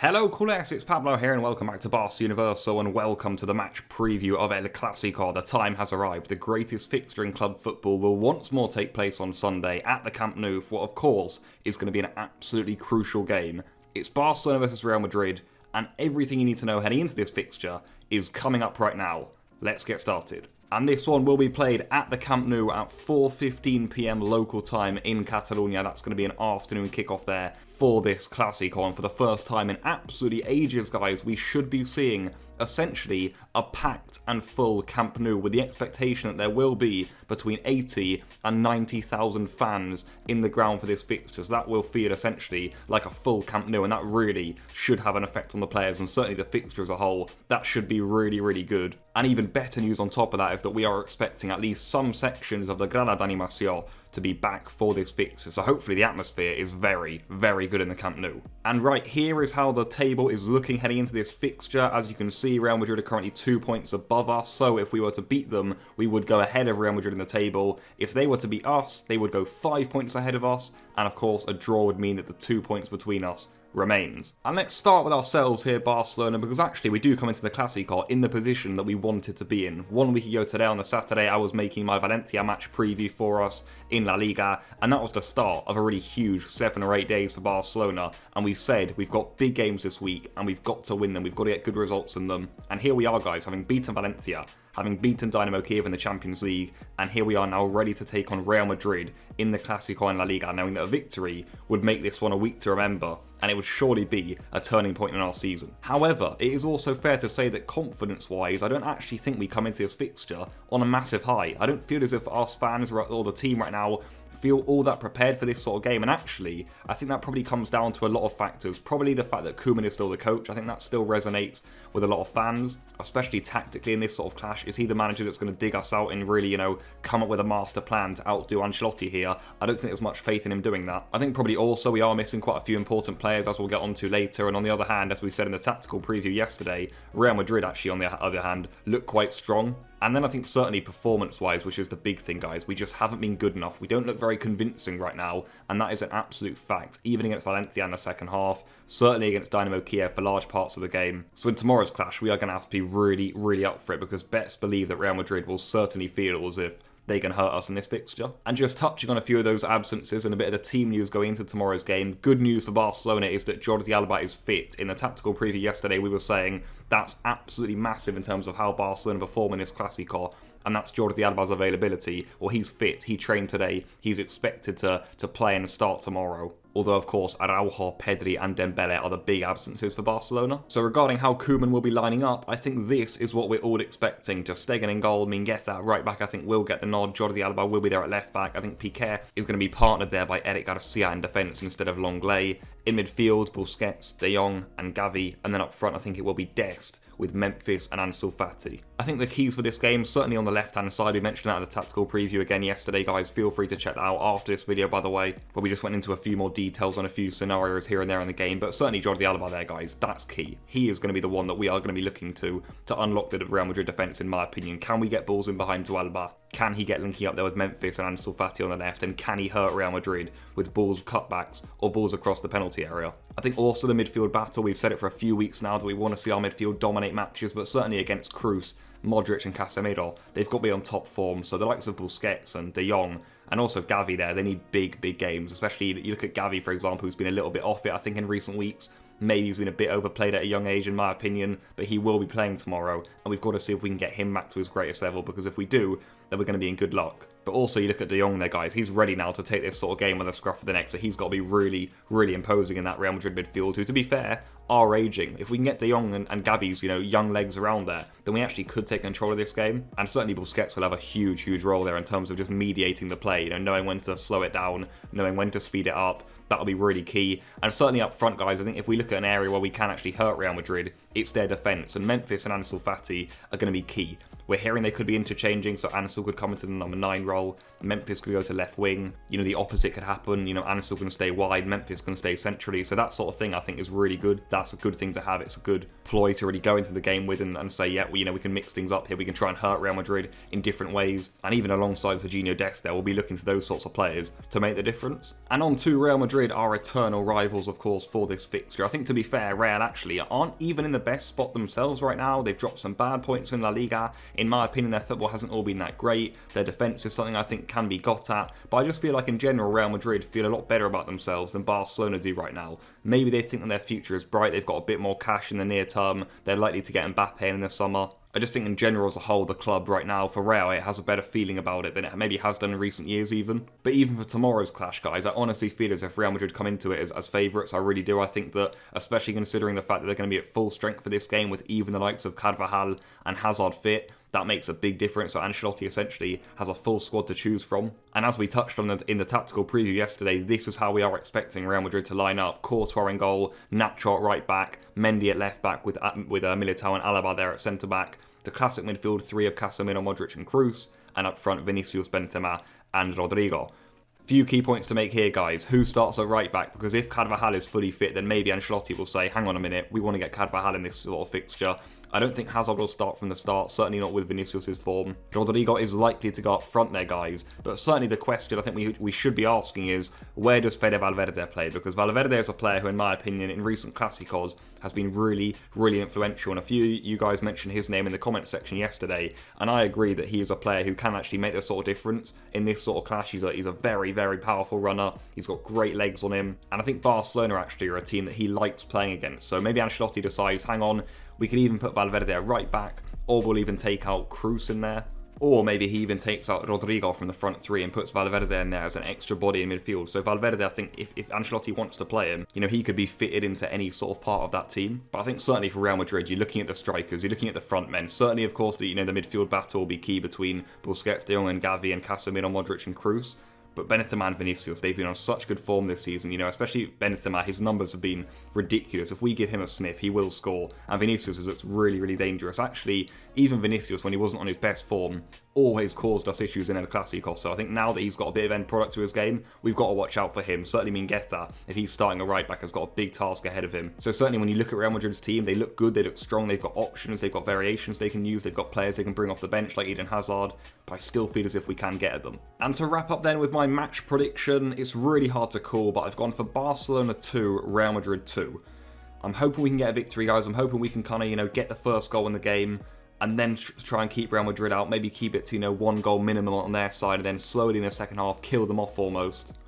Hello Culers, it's Pablo here and welcome back to Barca Universal and welcome to the match preview of El Clásico. The time has arrived. The greatest fixture in club football will once more take place on Sunday at the Camp Nou for what of course is going to be an absolutely crucial game. It's Barcelona versus Real Madrid and everything you need to know heading into this fixture is coming up right now. Let's get started. And this one will be played at the Camp Nou at 4:15 PM local time in Catalonia. That's going to be an afternoon kickoff there for this Clásico. And for the first time in absolutely ages, guys, we should be seeing essentially a packed and full Camp Nou with the expectation that there will be between 80 and 90,000 fans in the ground for this fixture. So that will feel essentially like a full Camp Nou, and that really should have an effect on the players and certainly the fixture as a whole. That should be really good. And even better news on top of that is that we are expecting at least some sections of the Grada d'Animación to be back for this fixture. So hopefully the atmosphere is very good in the Camp Nou. And right here is how the table is looking heading into this fixture. As you can see, Real Madrid are currently 2 points above us. So if we were to beat them, we would go ahead of Real Madrid in the table. If they were to beat us, they would go 5 points ahead of us. And of course, a draw would mean that the 2 points between us remains. And let's start with ourselves here, Barcelona, because actually we do come into the Clásico in the position that we wanted to be in. 1 week ago today on the Saturday, I was making my Valencia match preview for us in La Liga, and that was the start of a really huge 7 or 8 days for Barcelona. And we've said we've got big games this week and we've got to win them, we've got to get good results in them. And here we are, guys, having beaten Valencia, having beaten Dynamo Kiev in the Champions League, and here we are now ready to take on Real Madrid in the Clásico in La Liga, knowing that a victory would make this one a week to remember, and it would surely be a turning point in our season. However, it is also fair to say that confidence-wise, I don't actually think we come into this fixture on a massive high. I don't feel as if us fans or the team right now feel all that prepared for this sort of game, and actually I think that probably comes down to a lot of factors. Probably the fact that Koeman is still the coach. I think that still resonates with a lot of fans, especially tactically in this sort of clash. Is he the manager that's going to dig us out and really, come up with a master plan to outdo Ancelotti here? I don't think there's much faith in him doing that. I think probably also we are missing quite a few important players, as we'll get onto later, and on the other hand, as we said in the tactical preview yesterday, Real Madrid actually on the other hand look quite strong. And then I think certainly performance-wise, which is the big thing, guys, we just haven't been good enough. We don't look very convincing right now, and that is an absolute fact, even against Valencia in the second half, certainly against Dynamo Kiev for large parts of the game. So in tomorrow's clash, we are going to have to be really up for it, because bets believe that Real Madrid will certainly feel as if they can hurt us in this fixture. And just touching on a few of those absences and a bit of the team news going into tomorrow's game, good news for Barcelona is that Jordi Alba is fit. In the tactical preview yesterday, we were saying that's absolutely massive in terms of how Barcelona perform in this Clásico, and that's Jordi Alba's availability. Well, he's fit, he trained today, he's expected to play and start tomorrow. Although, of course, Araujo, Pedri and Dembele are the big absences for Barcelona. So regarding how Koeman will be lining up, I think this is what we're all expecting. Ter Stegen in goal, Mingueza right back, I think will get the nod. Jordi Alba will be there at left back. I think Piqué is going to be partnered there by Eric Garcia in defence instead of Lenglet. In midfield, Busquets, De Jong and Gavi. And then up front, I think it will be Dest with Memphis and Ansu Fati. I think the keys for this game, certainly on the left-hand side, we mentioned that in the tactical preview again yesterday, guys. Feel free to check that out after this video, by the way, where we just went into a few more details on a few scenarios here and there in the game. But certainly Jordi Alba there, guys, that's key. He is going to be the one that we are going to be looking to unlock the Real Madrid defence, in my opinion. Can we get balls in behind to Alba? Can he get linking up there with Memphis and Ansu Fati on the left? And can he hurt Real Madrid with balls cutbacks or balls across the penalty area? I think also the midfield battle, we've said it for a few weeks now that we want to see our midfield dominate matches, but certainly against Cruz, Modric and Casemiro, they've got to be on top form. So the likes of Busquets and De Jong and also Gavi there, they need big games. Especially you look at Gavi, for example, who's been a little bit off it, I think, in recent weeks. Maybe he's been a bit overplayed at a young age, in my opinion, but he will be playing tomorrow, and we've got to see if we can get him back to his greatest level, because if we do, then we're going to be in good luck. But also, you look at De Jong there, guys. He's ready now to take this sort of game with a scruff of the neck, so he's got to be really imposing in that Real Madrid midfield, who, to be fair, are aging. If we can get De Jong and Gavi's, young legs around there, then we actually could take control of this game. And certainly Busquets will have a huge role there in terms of just mediating the play, knowing when to slow it down, knowing when to speed it up. That'll be really key. And certainly up front, guys, I think if we look at an area where we can actually hurt Real Madrid, it's their defence. And Memphis and Ansu Fati are going to be key. We're hearing they could be interchanging, so Ansel could come into the number 9 role, Memphis could go to left wing, the opposite could happen, Ansel can stay wide, Memphis can stay centrally, so that sort of thing I think is really good. That's a good thing to have. It's a good ploy to really go into the game with and say, yeah, we can mix things up here, we can try and hurt Real Madrid in different ways, and even alongside Serginho Dest there, we'll be looking to those sorts of players to make the difference. And on to Real Madrid, our eternal rivals, of course, for this fixture. I think, to be fair, Real actually aren't even in the best spot themselves right now. They've dropped some bad points in La Liga. In my opinion, their football hasn't all been that great. Their defence is something I think can be got at, but I just feel like in general Real Madrid feel a lot better about themselves than Barcelona do right now. Maybe they think that their future is bright, they've got a bit more cash in the near term, they're likely to get Mbappe in the summer. I just think in general as a whole, the club right now for Real, it has a better feeling about it than it maybe has done in recent years even. But even for tomorrow's clash, guys, I honestly feel as if Real Madrid come into it as favourites. I really do. I think that, especially considering the fact that they're going to be at full strength for this game with even the likes of Carvajal and Hazard fit, that makes a big difference. So Ancelotti essentially has a full squad to choose from. And as we touched on in the tactical preview yesterday, this is how we are expecting Real Madrid to line up. Courtois in goal, Nacho at right back, Mendy at left back with Militao and Alaba there at centre back. The classic midfield three of Casemiro, Modric and Kroos, and up front Vinicius, Benzema and Rodrigo. Few key points to make here, guys. Who starts at right back? Because if Carvajal is fully fit, then maybe Ancelotti will say, hang on a minute, we want to get Carvajal in this sort of fixture. I don't think Hazard will start from the start, certainly not with Vinicius' form. Rodrigo is likely to go up front there, guys, but certainly the question I think we should be asking is, where does Fede Valverde play? Because Valverde is a player who, in my opinion, in recent Clásicos, has been really, really influential, and a few of you guys mentioned his name in the comment section yesterday, and I agree that he is a player who can actually make this sort of difference in this sort of clash. He's a very, very powerful runner, he's got great legs on him, and I think Barcelona actually are a team that he likes playing against, so maybe Ancelotti decides, hang on, we could even put Valverde at right back, or we'll even take out Kroos in there. Or maybe he even takes out Rodrigo from the front three and puts Valverde in there as an extra body in midfield. So Valverde, I think, if Ancelotti wants to play him, he could be fitted into any sort of part of that team. But I think certainly for Real Madrid, you're looking at the strikers, you're looking at the front men. Certainly, of course, the midfield battle will be key between Busquets, De Jong and Gavi and Casemiro, Modric and Kroos. But Benzema and Vinicius, they've been on such good form this season, especially Benzema, his numbers have been ridiculous. If we give him a sniff, he will score. And Vinicius looks really, really dangerous. Actually, even Vinicius, when he wasn't on his best form, always caused us issues in El Clásico. So I think now that he's got a bit of end product to his game, we've got to watch out for him. Certainly Mingueza, if he's starting a right back, has got a big task ahead of him. So certainly when you look at Real Madrid's team, they look good, they look strong, they've got options, they've got variations they can use, they've got players they can bring off the bench like Eden Hazard, but I still feel as if we can get at them. And to wrap up then with my match prediction, it's really hard to call, but I've gone for Barcelona 2, Real Madrid 2. I'm hoping we can get a victory, guys. I'm hoping we can kind of, get the first goal in the game and then try and keep Real Madrid out. Maybe keep it to, 1 goal minimum on their side and then slowly in the second half kill them off almost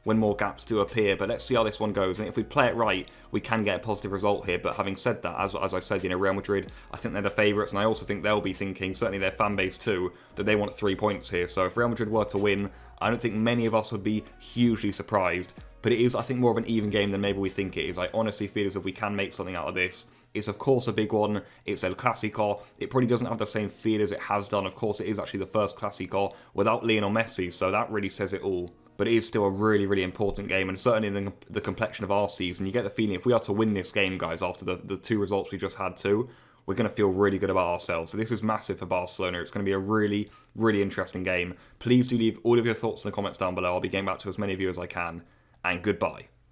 when more gaps do appear. But let's see how this one goes. And if we play it right, we can get a positive result here. But having said that, as I said, Real Madrid, I think they're the favourites. And I also think they'll be thinking, certainly their fan base too, that they want 3 points here. So if Real Madrid were to win, I don't think many of us would be hugely surprised. But it is, I think, more of an even game than maybe we think it is. I honestly feel as if we can make something out of this. It's, of course, a big one. It's El Clásico. It probably doesn't have the same feel as it has done. Of course, it is actually the first Clásico without Lionel Messi, so that really says it all. But it is still a really, really important game, and certainly in the complexion of our season, you get the feeling if we are to win this game, guys, after the 2 results we just had too, we're going to feel really good about ourselves. So this is massive for Barcelona. It's going to be a really, really interesting game. Please do leave all of your thoughts in the comments down below. I'll be getting back to as many of you as I can, and goodbye.